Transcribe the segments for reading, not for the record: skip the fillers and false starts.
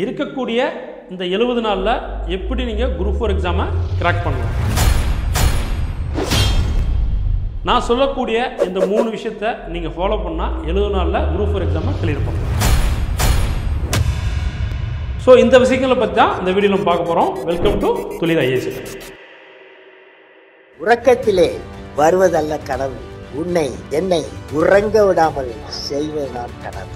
இருக்கக்கூடிய இந்த 70 நாள்ல எப்படி நீங்க குரூப் 4 எக்ஸாமை கிராக் பண்ணலாம். நான் சொல்லக்கூடிய இந்த 3 விஷயத்தை நீங்க ஃபாலோ பண்ணா 70 நாள்ல குரூப் 4 எக்ஸாமை கிளியர் பண்ணலாம். ஸோ இந்த விஷயங்களை பற்றி தான் இந்த வீடியோ நம்ம பார்க்க போகிறோம். வெல்கம் டு துளிர் ஐஏஎஸ். உறக்கத்திலே வருவதல்ல கனவு, உன்னை என்னை உறங்க விடாமல் செய்வதுதான் கனவு.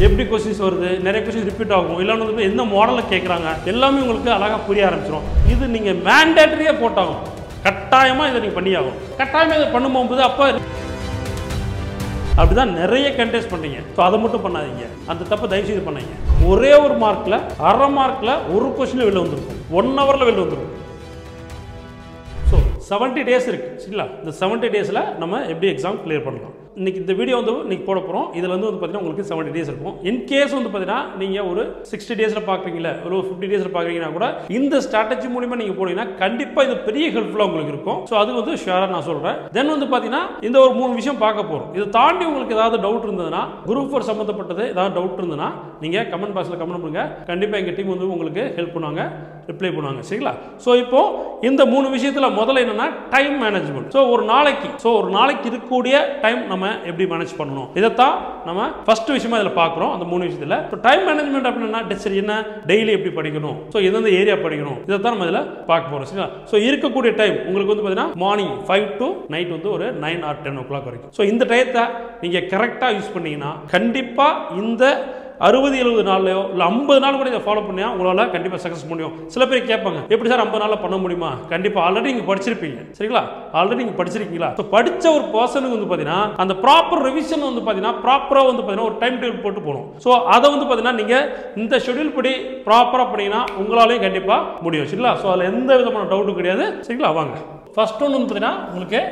எப்படி கொஸ்டின்ஸ் வருது, நிறைய கொஸ்டின்ஸ் ரிப்பீட் ஆகும், இல்லைன்னு வந்து எந்த மாடலில் கேட்குறாங்க, எல்லாமே உங்களுக்கு அழகாக புரிய ஆரம்பிச்சிடும். இது நீங்கள் மேண்டேட்டரியாக போட்டாகும், கட்டாயமாக இதை நீங்கள் பண்ணியாகும். கட்டாயமாக இதை பண்ணும்போது அப்போ அப்படிதான் நிறைய கண்டெஸ்ட் பண்ணுறீங்க. ஸோ அதை மட்டும் பண்ணாதீங்க, அந்த தப்பை தயவு செய்து பண்ணாதீங்க. ஒரே ஒரு மார்க்கில் அரை மார்க்கில் ஒரு கொஸ்டினில் வெளில வந்துருக்கும், 1 ஹவரில் வெளில வந்துருக்கும். ஸோ 70 டேஸ் இருக்குது சரிங்களா. இந்த 70 டேஸில் நம்ம எப்படி எக்ஸாம் கிளியர் பண்ணலாம். இன்றைக்கி இந்த வீடியோ வந்து இன்றைக்கி போட போகிறோம். இதில் வந்து பார்த்தீங்கன்னா உங்களுக்கு 70 டேஸ் இருக்கும். இன்கேஸ் வந்து பார்த்தீங்கன்னா நீங்கள் ஒரு 60 டேஸில் பார்க்குறீங்களா, ஒரு 50 டேஸில் பார்க்குறீங்கன்னா கூட இந்த ஸ்ட்ராட்டஜி மூலிமா நீங்கள் போனீங்கன்னா கண்டிப்பாக இது பெரிய ஹெல்ப்ஃபுல்லாக உங்களுக்கு இருக்கும். ஸோ அது வந்து ஷுவராக நான் சொல்கிறேன். தென் வந்து பார்த்தீங்கன்னா இந்த ஒரு 3 விஷயம் பார்க்க போகிறோம். இதை தாண்டி உங்களுக்கு ஏதாவது டவுட் இருந்ததுன்னா, குரூப் 4 சம்மந்தப்பட்டது ஏதாவது டவுட் இருந்ததுன்னா நீங்கள் கமெண்ட் பாக்ஸில் கமெண்ட் பண்ணுங்கள். கண்டிப்பாக எங்கள் டீம் வந்து உங்களுக்கு ஹெல்ப் பண்ணுவாங்க, ரிப்ளை பண்ணுவாங்க சரிங்களா. ஸோ இப்போ இந்த 3 விஷயத்தில் முதல்ல என்னன்னா டைம் மேனேஜ்மெண்ட். ஸோ ஒரு நாளைக்கு இருக்கக்கூடிய டைம் நம்ம எப்படி மேனேஜ் பண்ணணும், இதைத்தான் நம்ம ஃபர்ஸ்ட் விஷயமா இதில் பார்க்குறோம். அந்த 3 விஷயத்தில் ஸோ டைம் மேனேஜ்மெண்ட் அப்படின்னா சரி என்ன டெய்லி எப்படி படிக்கணும், ஸோ எந்தெந்த ஏரியா படிக்கணும், இதைத்தான் நம்ம இதில் பார்க்க போகிறோம் சரிங்களா. ஸோ இருக்கக்கூடிய டைம் உங்களுக்கு வந்து பார்த்தீங்கன்னா மார்னிங் 5 to நைட் வந்து ஒரு 9 or 10 o'clock வரைக்கும். ஸோ இந்த டயத்தை நீங்கள் கரெக்டாக யூஸ் பண்ணீங்கன்னா கண்டிப்பாக இந்த 60-70 நாள்லையோ இல்லை 50 நாள் கூட இதை ஃபாலோ பண்ணியா உங்களால் கண்டிப்பாக சக்ஸஸ் முடியும். சில பேர் கேட்பாங்க எப்படி சார் 50 நாளில் பண்ண முடியுமா? கண்டிப்பாக ஆல்ரெடி நீங்கள் படிச்சிருப்பீங்க சரிங்களா. ஆல்ரெடி நீங்கள் படிச்சிருக்கீங்களா? ஸோ படித்த ஒரு பர்சனுக்கு வந்து பார்த்தீங்கன்னா அந்த ப்ராப்பர் ரிவிஷன் வந்து பார்த்தீங்கன்னா ப்ராப்பராக வந்து பார்த்தீங்கன்னா ஒரு டைம் டேபிள் போட்டு போகணும். ஸோ அதை வந்து பார்த்தீங்கன்னா நீங்கள் இந்த ஷெடியூல் படி ப்ராப்பராக பண்ணீங்கன்னா உங்களாலையும் கண்டிப்பாக முடியும் சரிங்களா. ஸோ அதில் எந்த விதமான டவுட்டும் கிடையாது சரிங்களா. வாங்க ஃபர்ஸ்ட் ஒன்று வந்து பார்த்தீங்கன்னா உங்களுக்கு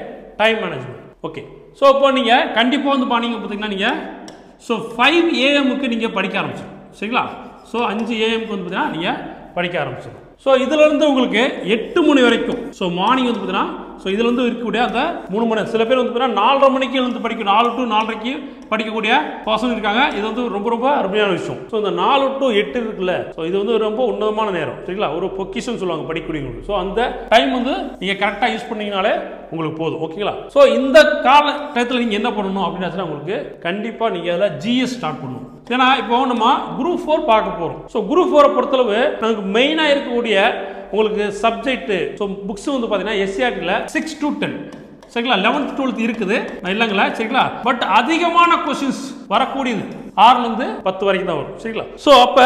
டைம் மேனேஜ்மெண்ட். ஓகே, ஸோ இப்போ நீங்கள் கண்டிப்பாக வந்து பண்ணீங்க பார்த்தீங்கன்னா நீங்கள் ஸோ 5 AM நீங்கள் படிக்க ஆரம்பிச்சிடும் சரிங்களா. ஸோ 5 AM வந்து பார்த்தீங்கன்னா நீங்கள் படிக்க ஆரம்பிச்சிடும். ஸோ இதிலிருந்து உங்களுக்கு 8 மணி வரைக்கும் ஸோ மார்னிங் வந்து பார்த்தீங்கன்னா ஸோ இதில் வந்து இருக்கக்கூடிய அந்த 3 மணி, சில பேர் வந்து பார்த்தீங்கன்னா 4:30 மணிக்கு எழுந்து படிக்கும், 4 to 4:30 படிக்கக்கூடிய பர்சன் இருக்காங்க. இது வந்து ரொம்ப ரொம்ப அருமையான விஷயம். ஸோ இந்த 4 to 8 இருக்குல்ல, ஸோ இது வந்து ரொம்ப உன்னதமான நேரம் சரிங்களா. ஒரு பொக்கிஷன் சொல்லுவாங்க படிக்கக்கூடியவங்களுக்கு. ஸோ அந்த டைம் வந்து நீங்கள் கரெக்டாக யூஸ் பண்ணீங்கனாலே உங்களுக்கு போதும் ஓகேங்களா. ஸோ இந்த கால டயத்தில் நீங்கள் என்ன பண்ணணும் அப்படின்னா உங்களுக்கு கண்டிப்பாக நீங்கள் அதில் GS ஸ்டார்ட் பண்ணணும். ஏன்னா இப்போ நம்ம குரூப் 4 பார்க்க போகிறோம். ஸோ குரூப் 4 பொறுத்தளவு நமக்கு மெயினாக இருக்கக்கூடிய உங்களுக்கு சப்ஜெக்ட் ஸோ புக்ஸ் வந்து பார்த்தீங்கன்னா SCRT-ல 6 to 10 சரிங்களா. 11th 12th இருக்குது இல்லைங்களா சரிங்களா. பட் அதிகமான கொஸ்டின்ஸ் வரக்கூடியது 6லேருந்து 10 வரைக்கும் தான் வரும் சரிங்களா. ஸோ அப்போ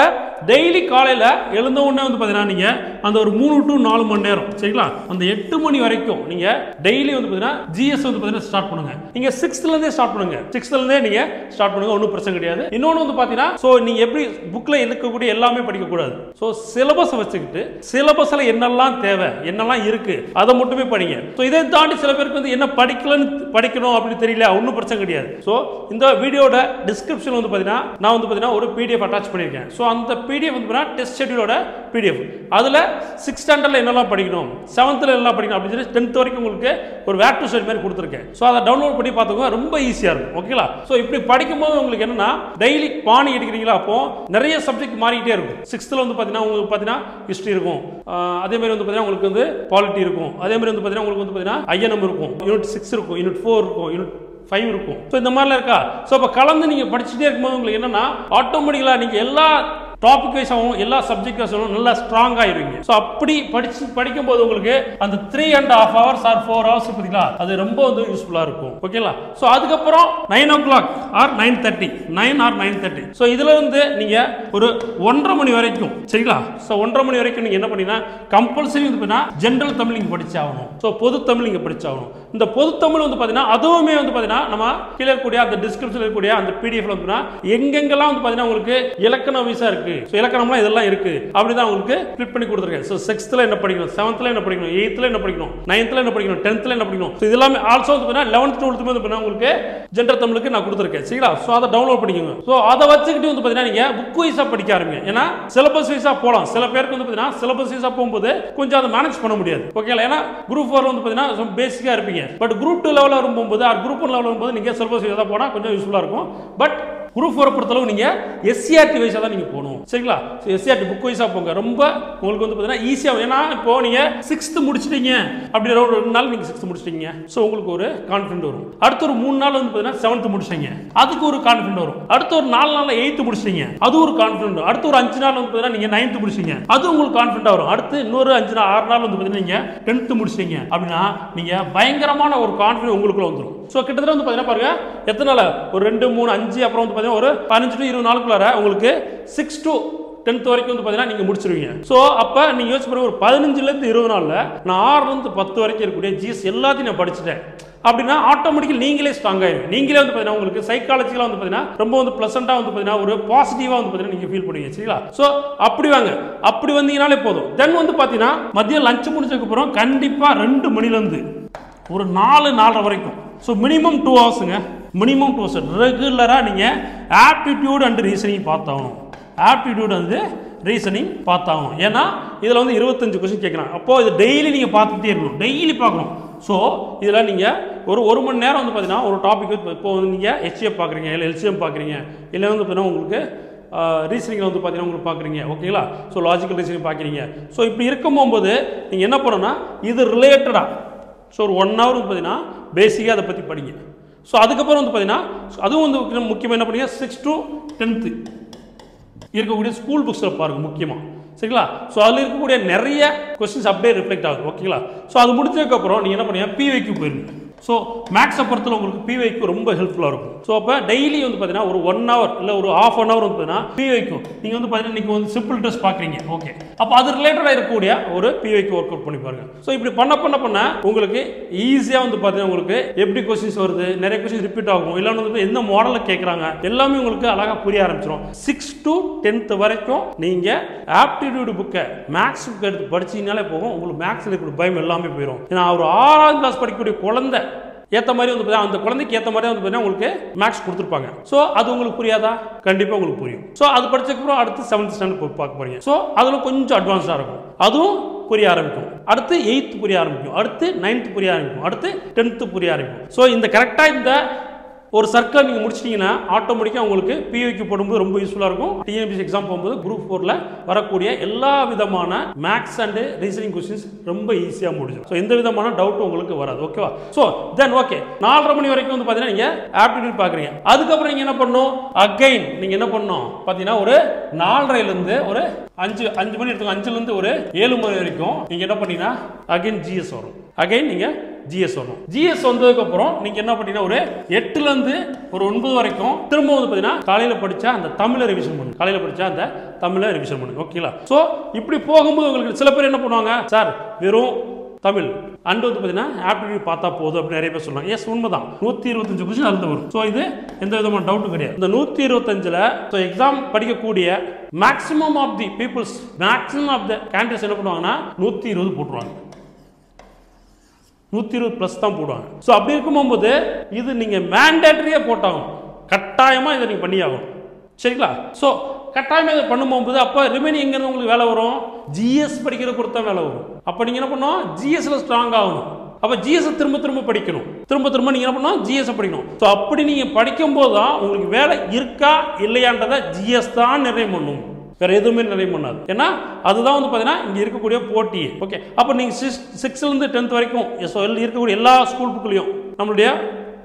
டெய்லி காலையில் எழுந்த உடனே வந்து பார்த்தீங்கன்னா நீங்கள் அந்த ஒரு 3 to 4 மணி நேரம் சரிங்களா, அந்த 8 மணி வரைக்கும் நீங்கள் டெய்லி வந்து பார்த்தீங்கன்னா GS வந்து பார்த்தீங்கன்னா ஸ்டார்ட் பண்ணுங்க. நீங்கள் 6th-லேருந்தே ஸ்டார்ட் பண்ணுங்க, 6th-லேருந்தே நீங்கள் ஸ்டார்ட் பண்ணுங்க, ஒன்றும் பிரச்சனை கிடையாது. இன்னொன்று வந்து பார்த்தீங்கன்னா ஸோ நீங்கள் எப்படி புக்கில் இருக்கக்கூடிய எல்லாமே படிக்கக்கூடாது. ஸோ சிலபஸை வச்சுக்கிட்டு சிலபஸில் என்னெல்லாம் தேவை என்னெல்லாம் இருக்குது அதை மட்டுமே படிங்க. ஸோ இதை தாண்டி சில பேருக்கு வந்து என்ன படிக்கணும் அப்படின்னு தெரியல, ஒன்றும் பிரச்சனை கிடையாது. ஸோ இந்த வீடியோட டிஸ்கிரிப்ஷன் வந்து பார்த்தீங்கன்னா நான் வந்து பார்த்தீங்கன்னா ஒரு PDF அட்டாச் பண்ணியிருக்கேன். ஸோ அந்த PDF வந்து பார்த்தீங்கன்னா டெஸ்ட் ஷெட்யூலோட PDF. அதில் 6th ஸ்டாண்டர்டில் என்னெல்லாம் படிக்கணும், 7th என்னெல்லாம் படிக்கணும் அப்படின்னு சொல்லி 10th வரைக்கும் உங்களுக்கு ஒரு வேர் டு ஸ்டடி மாதிரி கொடுத்துருக்கேன். ஸோ அதை டவுன்லோட் பண்ணி பார்த்துக்கோங்க, ரொம்ப ஈஸியாக இருக்கும் ஓகேங்களா. ஸோ இப்படி படிக்கும்போது உங்களுக்கு என்னன்னா டெய்லி பாணி எடுக்கிறீங்களா, அப்போ நிறைய சப்ஜெக்ட் மாறிக்கிட்டே இருக்கும். 6th வந்து பார்த்தீங்கன்னா உங்களுக்கு பார்த்தீங்கன்னா ஹிஸ்ட்ரி இருக்கும், அதே மாதிரி வந்து பார்த்தீங்கன்னா உங்களுக்கு வந்து பாலிட்டி இருக்கும், அதே மாதிரி வந்து பார்த்தீங்கன்னா உங்களுக்கு வந்து பார்த்தீங்கன்னா INM இருக்கும், யூனிட் 6 இருக்கும், யூனிட் 4 இருக்கும், யூனிட் 5 இருக்கும். ஸோ இந்த மாதிரிலாம் இருக்கா. ஸோ அப்போ கலந்து நீங்கள் படிச்சுட்டே இருக்கும்போது உங்களுக்கு என்னன்னா ஆட்டோமேட்டிக்கலாக நீங்கள் எல்லா டாபிக் வைஸாகவும் எல்லா சப்ஜெக்ட் வைஸாகவும் நல்லா ஸ்ட்ராங் ஆயிருவீங்க. ஸோ அப்படி படிக்கும்போது உங்களுக்கு அந்த 3.5 hours or 4 hours பார்த்தீங்களா, அது ரொம்ப வந்து யூஸ்ஃபுல்லாக இருக்கும் ஓகேங்களா. ஸோ அதுக்கப்புறம் 9 o'clock or 9:30 9 or 9:30 ஸோ இதில் இருந்து நீங்கள் ஒரு 1:30 மணி வரைக்கும் சரிங்களா. ஸோ 1:30 மணி வரைக்கும் நீங்கள் என்ன பண்ணீங்கன்னா கம்பல்சரி வந்து பார்த்தீங்கன்னா ஜென்ரல் தமிழ் நீங்கள் படிச்சாகணும். ஸோ பொது தமிழ் நீங்கள் படிச்சாகணும். இந்த பொது தமிழ் வந்து பார்த்தீங்கன்னா அதுவுமே வந்து பார்த்தீங்கன்னா நம்ம கீழே இருக்கக்கூடிய அந்த டிஸ்கிரிப்ஷனில் இருக்கக்கூடிய அந்த PDF வந்து எங்கெங்கெல்லாம் வந்து பார்த்தீங்கன்னா உங்களுக்கு இலக்கண வீசா இருக்கு, இலக்கணம்லாம் இதெல்லாம் இருக்கு அப்படிதான் உங்களுக்கு கிளிக் பண்ணி கொடுத்துருக்கேன். ஸோ 6th என்ன படிக்கணும், 7th என்ன படிக்கணும், 8th என்ன படிக்கணும், 9th என்ன படிக்கணும், 10th என்ன படிக்கணும். ஸோ இதெல்லாம் ஆல்சோ வந்து 11th 12th வந்து உங்களுக்கு ஜென்ரல் தமிழுக்கு நான் கொடுத்துருக்கேன் சரிங்களா. ஸோ அதை டவுன்லோட் பண்ணிக்கோங்க. ஸோ அதை வச்சுக்கிட்டு வந்து பார்த்தீங்கன்னா நீங்கள் புக் வைஸாக படிக்க ஆரம்பிங்க. ஏன்னா சிலபஸ் வைஸாக போகலாம். சில பேருக்கு வந்து பார்த்தீங்கன்னா சிலபஸ் வைஸாக போகும்போது கொஞ்சம் அதை மேனேஜ் பண்ண முடியாது ஓகேங்களா. ஏன்னா குரூப் 4 வந்து பார்த்தீங்கன்னா பேசிக்காக இருப்பீங்க. பட் குரூப் 2 லெவலில் வரும்போது குரூப் 1 லெவலில் வரும்போது நீங்கள் சிலபஸ் வைஸாக போனால் கொஞ்சம் யூஸ்ஃபுல்லாக இருக்கும். பட் குரூப் 4 பொறுத்தளவு நீங்கள் எஸ்சிஆர்டி வைஸாக தான் நீங்கள் போகணும். சரிங்களா? ஸோ எஸ்சிஆர்டி புக் வைஸாக போங்க. ரொம்ப உங்களுக்கு வந்து பார்த்தீங்கன்னா ஈஸியாக, ஏன்னா இப்போ நீங்கள் 6th முடிச்சிட்டீங்க அப்படிங்கிற ஒரு 2 நாள் நீங்கள் 6th முடிச்சிட்டீங்க. ஸோ உங்களுக்கு ஒரு கான்ஃபிடென்ட் வரும். அடுத்த ஒரு 3 நாள் வந்து பார்த்தீங்கன்னா 7th முடிச்சிட்டீங்க, அதுக்கு ஒரு கான்ஃபிடென்ட் வரும். அடுத்த ஒரு 4 நாளில் 8th முடிச்சிட்டீங்க, அது ஒரு கான்ஃபிடென்ட். அடுத்த ஒரு 5 நாள் வந்து பார்த்தீங்கன்னா நீங்கள் 9th முடிச்சிட்டீங்க, அது உங்களுக்கு கான்ஃபிடென்ட் வரும். அடுத்து இன்னொரு 5 நாள் 6 நாள் வந்து பார்த்தீங்கன்னா நீங்கள் 10th முடிச்சிட்டீங்க அப்படின்னா நீங்கள் பயங்கரமான ஒரு கான்ஃபிடென்ட் உங்களுக்குள்ள வந்துடும். ஸோ கிட்டத்தட்ட வந்து பார்த்தீங்கன்னா பாருங்க எத்தனை நாள், ஒரு 2 3 5 அப்புறம் வந்து பார்த்தீங்கன்னா ஒரு 15 to 20 நாளுக்குள்ளார உங்களுக்கு 6 to 10th வரைக்கும் வந்து பார்த்தீங்கன்னா நீங்கள் முடிச்சிருவீங்க. ஸோ அப்போ நீங்கள் யோசிச்சு பாருங்க, ஒரு 15லேருந்து 20 நாளில் நான் 6லேருந்து 10 வரைக்கும் இருக்கக்கூடிய ஜிஎஸ் எல்லாத்தையும் நான் படிச்சுட்டேன் அப்படின்னா ஆட்டோமேட்டிக்கலி நீங்களே ஸ்ட்ராங் ஆயிடும். நீங்களே வந்து பார்த்தீங்கன்னா உங்களுக்கு சைக்காலஜிக்கலாக வந்து பார்த்தீங்கன்னா ரொம்ப வந்து ப்ளசண்டாக வந்து பார்த்தீங்கன்னா ஒரு பாசிட்டிவாக வந்து பார்த்தீங்கன்னா நீங்கள் ஃபீல் பண்ணுவீங்க. சரிங்களா? ஸோ அப்படி வாங்க, அப்படி வந்தீங்கனாலே போதும். தென் வந்து பார்த்தீங்கன்னா மதியம் லஞ்ச் முடிச்சதுக்கப்புறம் கண்டிப்பாக 2 மணிலேருந்து ஒரு 4-4:30 வரைக்கும், ஸோ மினிமம் 2 ஹவர்ஸுங்க, மினிமம் 2 ஹவர்ஸ் ரெகுலராக நீங்கள் ஆப்டிடியூட் அண்ட் ரீசனிங் பார்த்தாகணும். ஆப்டிடியூட் வந்து ரீசனிங் பார்த்தாகணும். ஏன்னா இதில் வந்து 25 கொஸ்டின் கேட்குறாங்க. அப்போது இது டெய்லி நீங்கள் பார்த்துட்டே இருக்கணும், டெய்லி பார்க்கணும். ஸோ இதில் நீங்கள் ஒரு மணி நேரம் வந்து பார்த்தீங்கன்னா ஒரு டாபிக், இப்போ வந்து நீங்கள் ஹெச்எஃப் பார்க்குறீங்க, இல்லை எல்சிஎம் பார்க்குறீங்க, இல்லை வந்து பார்த்தீங்கன்னா உங்களுக்கு ரீசனிங்கில் வந்து பார்த்தீங்கன்னா உங்களுக்கு பார்க்குறீங்க. ஓகேங்களா? ஸோ லாஜிக்கல் ரீசனிங் பார்க்குறீங்க. ஸோ இப்படி இருக்கும்போது நீங்கள் என்ன பண்ணணும்னா இது ரிலேட்டடாக ஸோ ஒரு 1 hour வந்து பார்த்தீங்கன்னா பேசிக்காக அதை பற்றி படிங்க. ஸோ அதுக்கப்புறம் வந்து பார்த்தீங்கன்னா அதுவும் வந்து முக்கியமாக என்ன பண்ணுங்க, 6th to 10th இருக்கக்கூடிய ஸ்கூல் புக்ஸில் பாருங்கள் முக்கியமாக. சரிங்களா? ஸோ அதில் இருக்கக்கூடிய நிறைய கொஸ்டின்ஸ் அப்படியே ரிஃப்ளெக்ட் ஆகுது. ஓகேங்களா? ஸோ அது முடிச்சதுக்கப்புறம் நீங்கள் என்ன பண்ணுங்க, பிவைக்கு போயிருங்க. ஸோ மேக்ஸை பொறுத்தல உங்களுக்கு பிவைக்கு ரொம்ப ஹெல்ப்ஃபுல்லாக இருக்கும். ஸோ அப்போ டெய்லி வந்து பார்த்தீங்கன்னா ஒரு 1 hour இல்லை ஒரு ½ hour வந்து பார்த்தீங்கன்னா பிவைக்கும் நீங்கள் வந்து பார்த்தீங்கன்னா இன்றைக்கி வந்து சிம்பிள் ட்ரெஸ் பார்க்குறீங்க. ஓகே, அப்போ அது ரிலேட்டடாக இருக்கக்கூடிய ஒரு பிவைக்கு ஒர்க் அவுட் பண்ணி பாருங்க. ஸோ இப்படி பண்ண உங்களுக்கு ஈஸியாக வந்து பார்த்தீங்கன்னா உங்களுக்கு எப்படி கொஸ்டின்ஸ் வருது, நிறைய கொஸ்டின்ஸ் ரிப்பீட் ஆகும், இல்லைன்னு வந்து எந்த மாடலில் கேட்குறாங்க எல்லாமே உங்களுக்கு அழகாக புரிய ஆரம்பிச்சிடும். 6th to 10th வரைக்கும் நீங்கள் ஆப்டிடியூட் புக்கை மேக்ஸ் புக் எடுத்து படிச்சீங்கனாலே போகும். உங்களுக்கு மேக்ஸில் இருக்கிற பயம் எல்லாமே போயிடும். ஏன்னா ஒரு 6ஆம் கிளாஸ் படிக்கக்கூடிய குழந்தை ஏற்ற மாதிரி வந்து பார்த்தீங்கன்னா அந்த குழந்தைக்கு ஏற்ற மாதிரி வந்து பார்த்தீங்கன்னா உங்களுக்கு மேக்ஸ் கொடுத்துருப்பாங்க. ஸோ அது உங்களுக்கு புரியாதா? கண்டிப்பாக உங்களுக்கு புரியும். ஸோ அது படிச்சதுக்கப்புறம் அடுத்து 7th ஸ்டாண்டர்ட் பார்க்க போறீங்க. ஸோ அதில் கொஞ்சம் அட்வான்ஸாக இருக்கும், அதுவும் புரிய ஆரம்பிக்கும். அடுத்து 8th புரிய ஆரம்பிக்கும், அடுத்து 9th புரிய ஆரம்பிக்கும், அடுத்து 10th புரிய ஆரம்பிக்கும். ஸோ இந்த கரெக்டாக இந்த ஒரு சர்க்கிள் நீங்கள் முடிச்சிட்டிங்கன்னா ஆட்டோமேட்டிக்காக உங்களுக்கு பிஓக்கு போடும்போது ரொம்ப யூஸ்ஃபுல்லாக இருக்கும். டிஎன்பிஎஸ்சி எக்ஸாம் போகும்போது குரூப் 4ல் வரக்கூடிய எல்லா விதமான மேக்ஸ் அண்ட் ரீசனிங் கொஸ்டின்ஸ் ரொம்ப ஈஸியாக முடிஞ்சிடும். ஸோ எந்த விதமான டவுட்டும் உங்களுக்கு வராது. ஓகேவா? ஸோ தென் ஓகே, 4:30 மணி வரைக்கும் வந்து பார்த்தீங்கன்னா நீங்கள் ஆப்டிடியூட் பார்க்குறீங்க. அதுக்கப்புறம் நீங்கள் என்ன பண்ணணும், அகைன் நீங்கள் என்ன பண்ணணும் பார்த்தீங்கன்னா ஒரு 4:30லேருந்து ஒரு 5 மணி எடுத்துக்கோங்க, 5லேருந்து ஒரு 7 மணி வரைக்கும் நீங்கள் என்ன பண்ணீங்கன்னா அகைன் ஜிஎஸ் வரும். அகைன் நீங்கள் ஜிஎஸ் வரணும். ஜிஎஸ் வந்ததுக்கப்புறம் நீங்கள் என்ன பண்ணீங்கன்னா ஒரு 8லேருந்து ஒரு 9 வரைக்கும் திரும்ப வந்து பார்த்தீங்கன்னா காலையில் படித்தா அந்த தமிழை ரிவிஷன் பண்ணுங்க. காலையில் படித்தா அந்த தமிழை ரிவிஷன் பண்ணுங்க. ஓகேங்களா? ஸோ இப்படி போகும்போது உங்களுக்கு சில பேர் என்ன பண்ணுவாங்க, சார் வெறும் தமிழ் அண்ட் வந்து பார்த்தீங்கன்னா ஆப்டிடியூட் பார்த்தா போதும் அப்படின்னு நிறைய பேர் சொல்லுவாங்க. எஸ், உண்மைதான். 125 கொஸ்டின் அதுல வரும். ஸோ இது எந்த விதமான டவுட்டும் கிடையாது. இந்த 125ல் ஸோ எக்ஸாம் படிக்கக்கூடிய maximum of the peoples, maximum of the candidates என்ன பண்ணுவாங்கன்னா 120 போட்டுருவாங்க. 120+ தான் போடுவாங்க. ஸோ அப்படி இருக்கும்போது இது நீங்கள் மேண்டேட்டரியாக போட்டாகணும், கட்டாயமாக இதை நீங்கள் பண்ணியாகணும். சரிங்களா? ஸோ கட்டாயமாக இதை பண்ணும்போது அப்போ ரிமைனிங் எங்கேருந்து உங்களுக்கு வேலை வரும், ஜிஎஸ் படிக்கிற பொறுத்த வேலை வரும். அப்போ நீங்கள் என்ன பண்ணணும், ஜிஎஸ்ல ஸ்ட்ராங் ஆகணும். அப்போ ஜிஎஸ் திரும்ப படிக்கணும், திரும்ப நீங்கள் என்ன பண்ணணும், ஜிஎஸ் படிக்கணும். ஸோ அப்படி நீங்கள் படிக்கும்போது தான் உங்களுக்கு வேலை இருக்கா இல்லையான்றதை ஜிஎஸ் தான் நிர்ணயம் பண்ணும், வேற எதுவுமே நிர்ணயம் பண்ணாது. ஏன்னா அதுதான் வந்து பார்த்தீங்கன்னா இங்கே இருக்கக்கூடிய போட்டி. ஓகே, அப்போ நீங்கள் 6லேருந்து 10th வரைக்கும் இருக்கக்கூடிய எல்லா ஸ்கூல் புக்லையும் நம்மளுடைய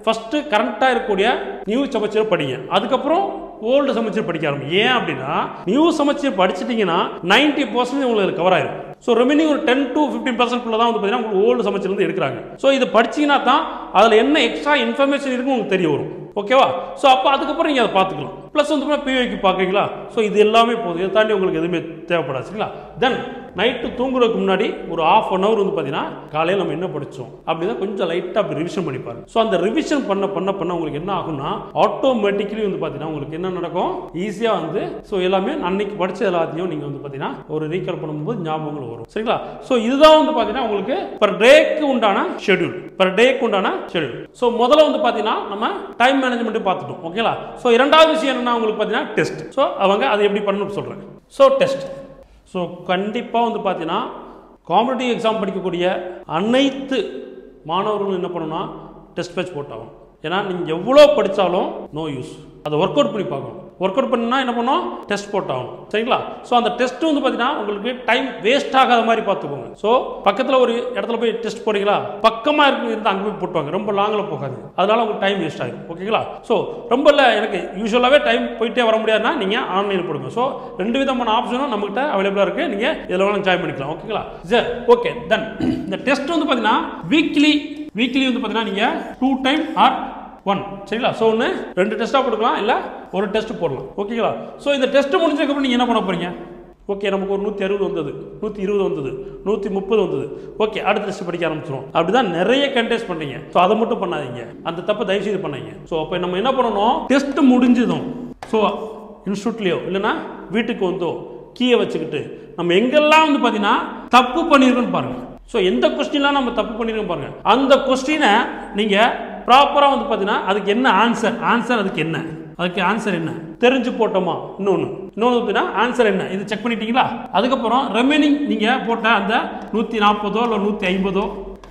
ஃபர்ஸ்ட் கரண்ட்டாக இருக்கக்கூடிய நியூ சமச்சீர் படிங்க. அதுக்கப்புறம் ஓல்டு சமச்சீர் படிக்க ஆரம்பிங்க. ஏன் அப்படின்னா நியூ சமச்சீர் படிச்சிட்டிங்கன்னா 90% உங்களுக்கு கவர் ஆயிடும். ஸோ ரிமைனிங் ஒரு 10 to 15% தான் வந்து பார்த்தீங்கன்னா உங்களுக்கு ஓல்டு சமச்சீர்லேருந்து எடுக்கிறாங்க. ஸோ இதை படிச்சிங்கன்னா தான் அதில் என்ன எக்ஸ்ட்ரா இன்ஃபர்மேஷன் இருக்குன்னு உங்களுக்கு தெரிய வரும். ஓகேவா? ஸோ அப்போ அதுக்கப்புறம் நீங்கள் அதை பார்த்துக்கலாம். ப்ளஸ் வந்து பிஓக்கு பார்க்குறீங்களா? ஸோ இது எல்லாமே போதும், இதை தாண்டி உங்களுக்கு எதுவுமே தேவைப்படாது. சரிங்களா? தென் நைட்டு தூங்குறதுக்கு முன்னாடி ஒரு ½ hour வந்து பார்த்தீங்கன்னா காலையில் நம்ம என்ன படித்தோம் அப்படின்னா கொஞ்சம் லைட்டாக அப்படி ரிவிஷன் பண்ணிப்பாரு. ஸோ அந்த ரிவிஷன் பண்ண உங்களுக்கு என்ன ஆகும்னா ஆட்டோமேட்டிக்கலி வந்து பார்த்தீங்கன்னா உங்களுக்கு என்ன நடக்கும், ஈஸியாக வந்து ஸோ எல்லாமே அன்னைக்கு படித்த எல்லாத்தையும் நீங்கள் வந்து பார்த்தீங்கன்னா ஒரு ரீகால் பண்ணும்போது ஞாபகங்கள் வரும். சரிங்களா? ஸோ இதுதான் வந்து பார்த்தீங்கன்னா உங்களுக்கு பர் டேக்கு உண்டான ஷெட்யூல். ஸோ முதல்ல வந்து பார்த்தீங்கன்னா நம்ம டைம் மேனேஜ்மெண்ட் பார்த்துட்டோம். ஓகேங்களா? ஸோ இரண்டாவது விஷயம் என்னன்னா உங்களுக்கு பார்த்தீங்கன்னா டெஸ்ட். ஸோ அவங்க அதை எப்படி பண்ணணும்னு சொல்கிறேன். So test. ஸோ கண்டிப்பாக வந்து பார்த்தீங்கன்னா காம்படிட்டிவ் எக்ஸாம் படிக்கக்கூடிய அனைத்து மாணவர்களும் என்ன பண்ணணும்னா டெஸ்ட் பேட்ச் போட்டாகும். ஏன்னா நீங்கள் எவ்வளோ படித்தாலும் நோ யூஸ். அதை ஒர்க் அவுட் பண்ணி பார்க்கணும். ஒர்க் அவுட் பண்ணா என்ன பண்ணோம், டெஸ்ட் போட்டாகணும். சரிங்களா? ஸோ அந்த டெஸ்ட் வந்து பார்த்தீங்கன்னா உங்களுக்கு டைம் வேஸ்ட் ஆகாத மாதிரி பார்த்துக்கோங்க. ஸோ பக்கத்தில் ஒரு இடத்துல போய் டெஸ்ட் போறீங்களா, பக்கமாக இருந்து அங்கே போய் போட்டுவாங்க, ரொம்ப லாங்கில் போகாது, அதனால உங்களுக்கு டைம் வேஸ்ட் ஆகும். ஓகேங்களா? ஸோ ரொம்ப இல்லை, எனக்கு யூஸ்வலாகவே டைம் போயிட்டே வர முடியாதுன்னா நீங்கள் ஆன்லைனில் போடுங்க. ஸோ 2 விதமான ஆப்ஷனும் நம்மகிட்ட அவைலபிளாக இருக்குது. நீங்கள் இதில் வேணாலும் ஜாயின் பண்ணிக்கலாம். ஓகேங்களா? சரி, ஓகே. தென் இந்த டெஸ்ட் வந்து பார்த்தீங்கன்னா வீக்லி வந்து பார்த்தீங்கன்னா நீங்கள் 2 டைம் ஆர் 1. சரிங்களா? ஸோ ஒன்று 2 டெஸ்ட்டாக போட்டுக்கலாம், இல்லை ஒரு டெஸ்ட் போடலாம். ஓகேங்களா? ஸோ இந்த டெஸ்ட் முடிஞ்சதுக்கப்புறம் நீங்கள் என்ன பண்ண போகிறீங்க? ஓகே, நமக்கு ஒரு 160 வந்தது, 120 வந்தது, 130 வந்தது. ஓகே, அடுத்த டெஸ்ட் படிக்க ஆரம்பிச்சிடும். அப்படிதான் நிறைய கண்டெஸ்ட் பண்ணுறீங்க. ஸோ அதை மட்டும் பண்ணாதீங்க, அந்த தப்பை தயவு செய்து பண்ணாதீங்க. ஸோ அப்போ நம்ம என்ன பண்ணணும், டெஸ்ட் முடிஞ்சதும் ஸோ இன்ஸ்டியூட்லேயோ இல்லைன்னா வீட்டுக்கு வந்தோ கீயை வச்சுக்கிட்டு நம்ம எங்கெல்லாம் வந்து பார்த்தீங்கன்னா தப்பு பண்ணியிருக்கோன்னு பாருங்கள். ஸோ எந்த கொஸ்டின்லாம் நம்ம தப்பு பண்ணியிருக்கோம் பாருங்கள். அந்த கொஸ்டினை நீங்கள் ப்ராப்பராக வந்து பார்த்தீங்கன்னா அதுக்கு என்ன ஆன்சர் அதுக்கு என்ன, அதுக்கு ஆன்சர் என்ன தெரிஞ்சு போட்டோமா, இன்னொன்று பார்த்தீங்கன்னா ஆன்சர் என்ன இது செக் பண்ணிட்டீங்களா. அதுக்கப்புறம் ரெமைனிங் நீங்கள் போட்ட அந்த 140 இல்லை 150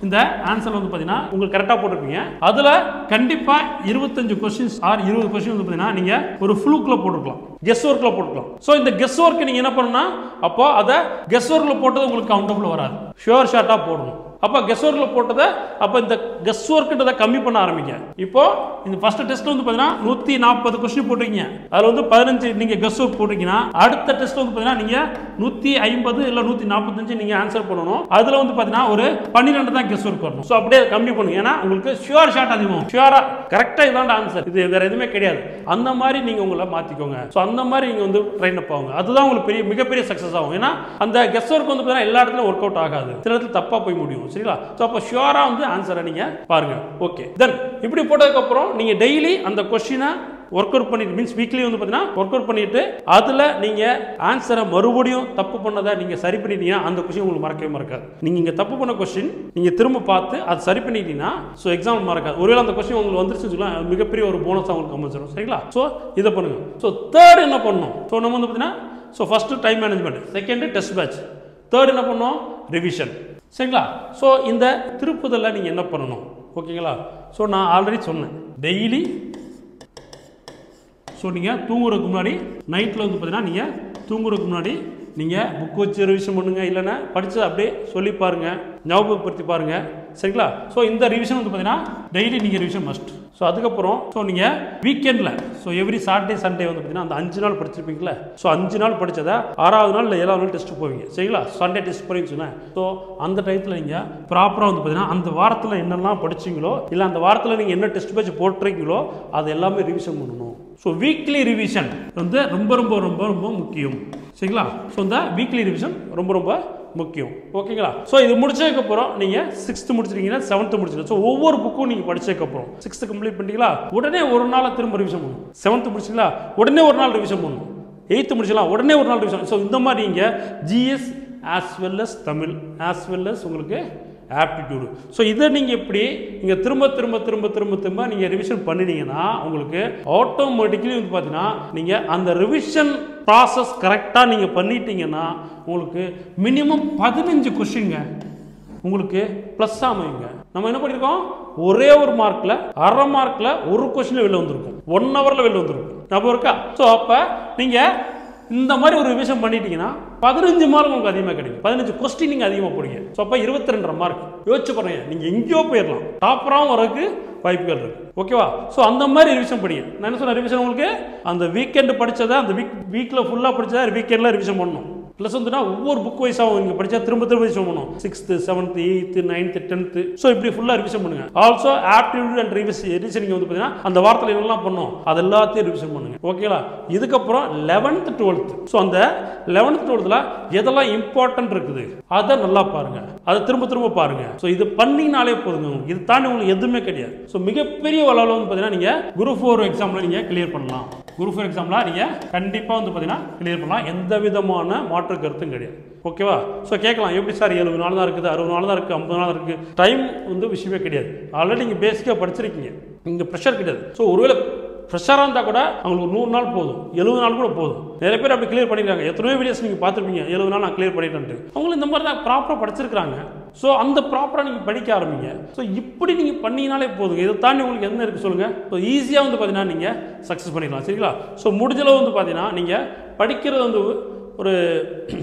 இந்த ஆன்சர் வந்து பார்த்தீங்கன்னா உங்களுக்கு கரெக்டாக போட்டிருப்பீங்க. அதில் கண்டிப்பாக 25 கொஸ்டின்ஸ் ஆர் 20 கொஸ்டின் வந்து பார்த்தீங்கன்னா நீங்கள் ஒரு ஃப்ளூக்கில் போட்டுருக்கலாம், கெஸ் ஒர்க்கில் போட்டுக்கலாம். ஸோ இந்த கெஸ் ஒர்க்கு நீங்கள் என்ன பண்ணணும்னா அப்போ அதை கெஸ் ஒர்க்கில் போட்டது உங்களுக்கு கவுண்டபிள் வராது, ஷுவர் ஷார்ட்டாக போடணும். அப்போ கெஸ் ஒர்க்கில் போட்டதை அப்போ இந்த கெஸ் ஒர்க்குன்றதை கம்மி பண்ண ஆரம்பிங்க. இப்போ இந்த ஃபர்ஸ்ட் டெஸ்ட் வந்து பார்த்தீங்கன்னா 140 கொஸ்டின் போட்டிருக்கீங்க, அதில் வந்து 15 நீங்கள் கெஸ் ஒர்க் போட்டிருக்கீங்கன்னா அடுத்த டெஸ்ட் வந்து பார்த்தீங்கன்னா நீங்கள் 150 இல்லை 145 நீங்கள் ஆன்சர் பண்ணணும். அதில் வந்து பார்த்தீங்கன்னா ஒரு 12 தான் கெஸ் ஒர்க் வரணும். ஸோ அப்படியே கம்மி பண்ணுங்க, ஏன்னா உங்களுக்கு ஷுவர் ஷார்ட் அதிகமாகும். ஷுவராக கரெக்டாக இதான் ஆன்சர், இது வேற எதுவுமே கிடையாது. அந்த மாதிரி நீங்கள் உங்களை மாற்றிக்கோங்க. ஸோ அந்த மாதிரி நீங்கள் வந்து ட்ரெயின் அப் ஆகுங்க, அதுதான் உங்களுக்கு மிகப்பெரிய சக்ஸஸ் ஆகும். ஏன்னா அந்த கெஸ் ஒர்க் வந்து பார்த்தீங்கன்னா எல்லா இடத்துலையும் ஒர்க் அவுட் ஆகாது, சில இடத்துல தப்பாக போய் முடியும். சரிங்களா? ஸோ அப்போ ஷுவராக வந்து ஆன்சரை நீங்கள் பாருங்க. ஓகே, தென் இப்படி போட்டதுக்கப்புறம் நீங்கள் டெய்லி அந்த கொஸ்டினை ஒர்க் அவுட் பண்ணிட்டு மீன்ஸ் வீக்லி வந்து பார்த்தீங்கன்னா ஒர்க் அவுட் பண்ணிட்டு அதில் நீங்கள் ஆன்சரை மறுபடியும் தப்பு பண்ணதை நீங்கள் சரி பண்ணிட்டீங்கன்னா அந்த கொஸ்டின் உங்களுக்கு மறக்கவே மறக்காது. நீங்கள் இங்கே தப்பு பண்ண கொஸ்டின் நீங்கள் திரும்ப பார்த்து அதை சரி பண்ணிட்டீங்கன்னா ஸோ எக்ஸாம் மறக்காது. ஒருவேளை அந்த கொஸ்டின் உங்களுக்கு வந்துருச்சுன்னு சொல்லலாம், மிகப்பெரிய ஒரு போனஸ் உங்களுக்கு அமைச்சிடும். சரிங்களா? ஸோ இதை பண்ணுங்க. ஸோ தேர்ட் என்ன பண்ணணும், ஸோ நம்ம வந்து பார்த்தீங்கன்னா so first time management, second test batch, third என்ன பண்ணணும், ரிவிஷன். சரிங்களா? ஸோ இந்த திருப்புதலில் நீங்கள் என்ன பண்ணணும், ஓகேங்களா? ஸோ நான் ஆல்ரெடி சொன்னேன், டெய்லி ஸோ நீங்கள் தூங்குறதுக்கு முன்னாடி நைட்டில் வந்து பார்த்தீங்கன்னா நீங்கள் தூங்குறதுக்கு முன்னாடி நீங்கள் புக் வச்சு ரிவிஷன் பண்ணுங்கள், இல்லைன்னா படித்து அப்படியே சொல்லி பாருங்கள், ஞாபகப்படுத்தி பாருங்கள். சரிங்களா? ஸோ இந்த ரிவிஷன் வந்து பார்த்தீங்கன்னா டெய்லி நீங்கள் ரிவிஷன் மஸ்ட். ஸோ அதுக்கப்புறம் ஸோ நீங்கள் வீக்கெண்டில் ஸோ எவ்ரி சாட்டர்டே சண்டே வந்து பார்த்தீங்கன்னா அந்த 5 நாள் படிச்சிருப்பீங்களே, ஸோ 5 நாள் படித்ததை 6வது நாள் இல்லை 7வது நாள் டெஸ்ட் போவீங்க. சரிங்களா? சண்டே டெஸ்ட் போறீங்கன்னு சொன்னேன். ஸோ அந்த டயத்தில் நீங்கள் ப்ராப்பராக வந்து பார்த்தீங்கன்னா அந்த வாரத்தில் என்னெல்லாம் படிச்சிங்களோ இல்லை அந்த வாரத்தில் நீங்கள் என்ன டெஸ்ட் பேட்ச் போட்டிருக்கீங்களோ அது எல்லாமே ரிவிஷன் பண்ணணும். ஸோ வீக்லி ரிவிஷன் வந்து ரொம்ப ரொம்ப ரொம்ப ரொம்ப முக்கியம். சரிங்களா? ஸோ இந்த வீக்லி ரிவிஷன் ரொம்ப ரொம்ப முக்கியம். ஓகேங்களா? ஸோ இது முடிச்சதுக்கப்புறம் நீங்கள் 6th முடிச்சிருக்கீங்கன்னா 7th முடிச்சிருக்கீங்க. ஸோ ஒவ்வொரு புக்கும் நீங்கள் படிச்சதுக்கப்புறம் 6th கம்ப்ளீட் பண்ணிட்டீங்களா, உடனே ஒரு நாளை திரும்ப ரிவிஷன் பண்ணணும். 7th முடிச்சிங்களா, உடனே ஒரு நாள் ரிவிஷன் பண்ணணும். 8th முடிச்சிக்கலாம், உடனே ஒரு நாள் ரிவிஷன். ஸோ இந்த மாதிரி நீங்கள் GS as well as Tamil as well as உங்களுக்கு ஆப்டிடியூடு. ஸோ இதை நீங்கள் எப்படி நீங்கள் திரும்ப திரும்ப திரும்ப திரும்ப திரும்ப நீங்கள் ரிவிஷன் பண்ணினீங்கன்னா உங்களுக்கு ஆட்டோமேட்டிக்கலி வந்து பார்த்தீங்கன்னா நீங்கள் அந்த ரிவிஷன் ப்ராசஸ் கரெக்டாக நீங்கள் பண்ணிட்டீங்கன்னா உங்களுக்கு மினிமம் 15 கொஸ்டின்ங்க உங்களுக்கு ப்ளஸ் அமையுங்க. நம்ம என்ன பண்ணியிருக்கோம், ஒரே ஒரு மார்க்கில் அரை மார்க்கில் ஒரு கொஸ்டின் வெளில வந்திருக்கும், 1 ஹவரில் வெளில வந்திருக்கும். ஞாபகம் இருக்கா? ஸோ அப்போ நீங்கள் இந்த மாதிரி ஒரு ரிவிஷன் பண்ணிட்டீங்கன்னா 15 மார்க் உங்களுக்கு அதிகமாக கிடைக்கும். 15 கொஸ்டின் நீங்கள் அதிகமாக போடுங்க. ஸோ அப்போ 22.5 மார்க். யோசிச்சு பாருங்க, நீங்கள் எங்கேயோ போயிடலாம், டாப்பராகவும் வரதுக்கு வாய்ப்புகள் இருக்கு. ஓகேவா? ஸோ அந்த மாதிரி ரிவிஷன் படிங்க. நான் என்ன சொன்ன ரிவிஷன் உங்களுக்கு அந்த வீக்கெண்டு படித்ததை அந்த வீக்கில் ஃபுல்லாக படித்ததை வீக்கெண்டில் ரிவிஷன் பண்ணணும். ப்ளஸ் வந்துன்னா ஒவ்வொரு புக் வைஸாகவும் நீங்கள் படித்தா திரும்ப திரும்ப ரிவிஷன் பண்ணணும். 6th 7th 8th 9th 10th. So இப்படி ஃபுல்லாக ரிவிஷன் பண்ணுங்க. ஆல்சோ ஆப்டிடியூட் அண்ட் ரிவிஷனிங் வந்து பார்த்தீங்கன்னா அந்த வாரத்தில் என்னெல்லாம் பண்ணணும் அது எல்லாத்தையும் ரிவிஷன் பண்ணுங்க. ஓகேங்களா? இதுக்கப்புறம் 11th 12th. ஸோ அந்த 11th 12th எதெல்லாம் இம்பார்ட்டன்ட் இருக்குது அதை நல்லா பாருங்க, அதை திரும்ப திரும்ப பாருங்க. ஸோ இது பண்ணினாலே போதுங்க, உங்களுக்கு இது தாண்டி உங்களுக்கு எதுவுமே கிடையாது. ஸோ மிகப்பெரிய அளவில் வந்து பார்த்தீங்கன்னா நீங்கள் குரூப் 4 எக்ஸாமில் நீங்கள் கிளியர் பண்ணலாம். குரூப் 4 எக்ஸாமில் நீங்கள் கண்டிப்பாக வந்து பார்த்தீங்கன்னா கிளியர் பண்ணலாம், எந்த விதமான மாற்று கருத்தும் கிடையாது. ஓகேவா? ஸோ கேட்கலாம், எப்படி சார் 70 நாள் தான் இருக்குது, 60 நாள் தான் இருக்குது, 50 நாள் இருக்குது, டைம் வந்து விஷயமே கிடையாது. ஆல்ரெடி நீங்கள் பேசிக்காக படிச்சிருக்கீங்க, இங்கே ப்ரெஷர் கிடையாது. ஸோ ஒருவேளை ப்ரெஷராக இருந்தால் கூட அவங்களுக்கு 100 நாள் போதும், 70 நாள் கூட போதும். நிறைய பேர் அப்படி கிளியர் பண்ணிடுறாங்க. எத்தனையோ வீடியோஸ் நீங்கள் பார்த்துருப்பீங்க, 70 நாள் நான் கிளியர் பண்ணிட்டேன்ட்டு. அவங்களும் இந்த மாதிரி தான் ப்ராப்பராக படிச்சிருக்காங்க. ஸோ அந்த ப்ராப்பராக நீங்கள் படிக்க ஆரம்பிங்க. ஸோ இப்படி நீங்கள் பண்ணிங்கனாலே போதுங்க. இதை தாண்டி உங்களுக்கு என்ன இருக்குது சொல்லுங்கள். ஸோ ஈஸியாக வந்து பார்த்தீங்கன்னா நீங்கள் சக்ஸஸ் பண்ணிக்கலாம். சரிங்களா? ஸோ முடிஞ்சளவு வந்து பார்த்தீங்கன்னா நீங்கள் படிக்கிறது வந்து ஒரு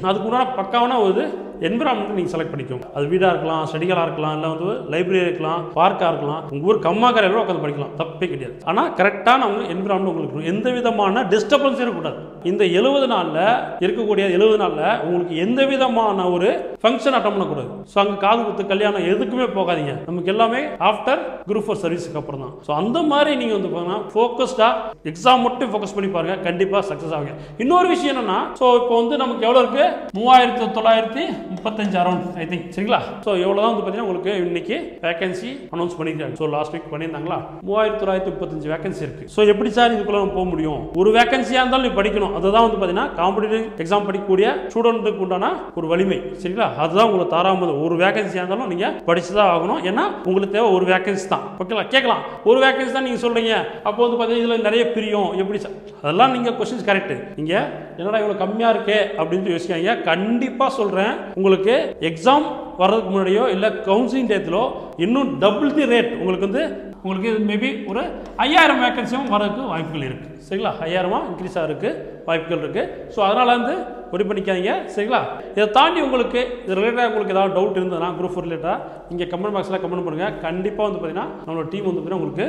அதுக்கு முன்னாடி பக்காவான ஒரு என்விரான்மெண்ட் நீங்கள் செலக்ட் பண்ணிக்கோங்க. அது வீடாக இருக்கலாம், ஸ்டடிகளாக இருக்கலாம், இல்லை வந்து லைப்ரரி இருக்கலாம், பார்க்காக இருக்கலாம், உங்கள் ஊர் கம்மாக்கார உட்காந்து படிக்கலாம், தப்பே கிடையாது. ஆனால் கரெக்டான உங்களுக்கு என்விரான்மெண்ட் உங்களுக்கு எந்த விதமான டிஸ்டர்பன்ஸும் இருக்கக்கூடாது. இந்த 70 நாளில் இருக்கக்கூடிய 70 நாளில் உங்களுக்கு எந்த விதமான ஒரு ஃபங்க்ஷன் அட்டன் பண்ணக்கூடாது. ஸோ அங்கே காது குத்து கல்யாணம் எதுக்குமே போகாதீங்க. நமக்கு எல்லாமே ஆஃப்டர் குரூப் 4 சர்வீஸுக்கு அப்புறம் தான். ஸோ அந்த மாதிரி நீங்கள் வந்து பார்த்தீங்கன்னா ஃபோக்கஸ்டாக எக்ஸாம் மட்டும் ஃபோக்கஸ் பண்ணி பாருங்க, கண்டிப்பாக சக்ஸஸ் ஆகுங்க. இன்னொரு விஷயம் என்னன்னா, ஸோ இப்போ வந்து நமக்கு எவ்வளோ இருக்கு, 3935 அரௌண்ட் ஐ திங்க். சரிங்களா? ஸோ எவ்வளோ தான் வந்து பார்த்தீங்கன்னா உங்களுக்கு இன்னைக்கு வேகன்சி அனௌன்ஸ் பண்ணியிருக்காங்க. ஸோ லாஸ்ட் வீக் பண்ணியிருந்தாங்களா, 3935 வேகன்சி இருக்கு. ஸோ எப்படி சார் இதுக்குள்ள போக முடியும்? ஒரு வேகன்சியாக இருந்தாலும் நீ படிக்கணும். அதுதான் வந்து பார்த்தீங்கன்னா காம்படிட்டிவ் எக்ஸாம் படிக்கக்கூடிய ஸ்டூடெண்ட்டுக்கு உண்டான ஒரு வலிமை. சரிங்களா? அதுதான் உங்களுக்கு தாராமது. ஒரு வேகன்சியாக இருந்தாலும் நீங்கள் படிச்சு தான் ஆகணும். ஏன்னா உங்களுக்கு தேவை ஒரு வேகன்சி தான். ஓகேங்களா? கேட்கலாம், ஒரு வேகன்சி தான் நீங்கள் சொல்கிறீங்க, அப்போ வந்து பார்த்தீங்கன்னா இதில் நிறைய பிரியும் எப்படி சார்? அதெல்லாம் நீங்கள் கொஸ்டின்ஸ் கரெக்ட். நீங்கள் என்னடா இவ்வளோ கம்மியாக இருக்கே அப்படின்னு யோசிக்காங்க. கண்டிப்பாக சொல்கிறேன், உங்களுக்கு எக்ஸாம் வர்றதுக்கு முன்னாடியோ இல்லை கவுன்சிலிங் டேத்திலோ இன்னும் டபுள் தி ரேட் உங்களுக்கு மேபி ஒரு 5000 வேகன்சியும் வரதுக்கு வாய்ப்புகள் இருக்குது. சரிங்களா? 5000 இன்க்ரீஸ் ஆகிறதுக்கு வாய்ப்புகள் இருக்குது. ஸோ அதனால் வந்து ஒரி பண்ணிக்காதீங்க. சரிங்களா? இதை தாண்டி உங்களுக்கு இது ரிலேட்டடாக உங்களுக்கு ஏதாவது டவுட் இருந்ததுன்னா குரூப் 4 ரிலேட்டடாக இங்கே கமெண்ட் பாக்ஸில் கமெண்ட் பண்ணுங்கள். கண்டிப்பாக வந்து பார்த்தீங்கன்னா நம்மளோட டீம் வந்து பார்த்தீங்கன்னா உங்களுக்கு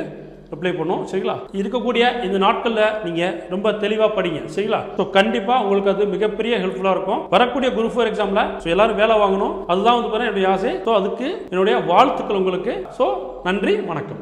ரிப்ளை பண்ணும். சரிங்களா? இருக்கக்கூடிய இந்த நாட்களில் நீங்கள் ரொம்ப தெளிவாக படிங்க. சரிங்களா? ஸோ கண்டிப்பாக உங்களுக்கு அது மிகப்பெரிய ஹெல்ப்ஃபுல்லாக இருக்கும். வரக்கூடிய குரூப் 4 எக்ஸாமில் ஸோ எல்லாரும் வேலை வாங்கணும், அதுதான் வந்து பார்த்தீங்கன்னா என்னுடைய ஆசை. ஸோ அதுக்கு என்னுடைய வாழ்த்துக்கள் உங்களுக்கு. ஸோ நன்றி, வணக்கம்.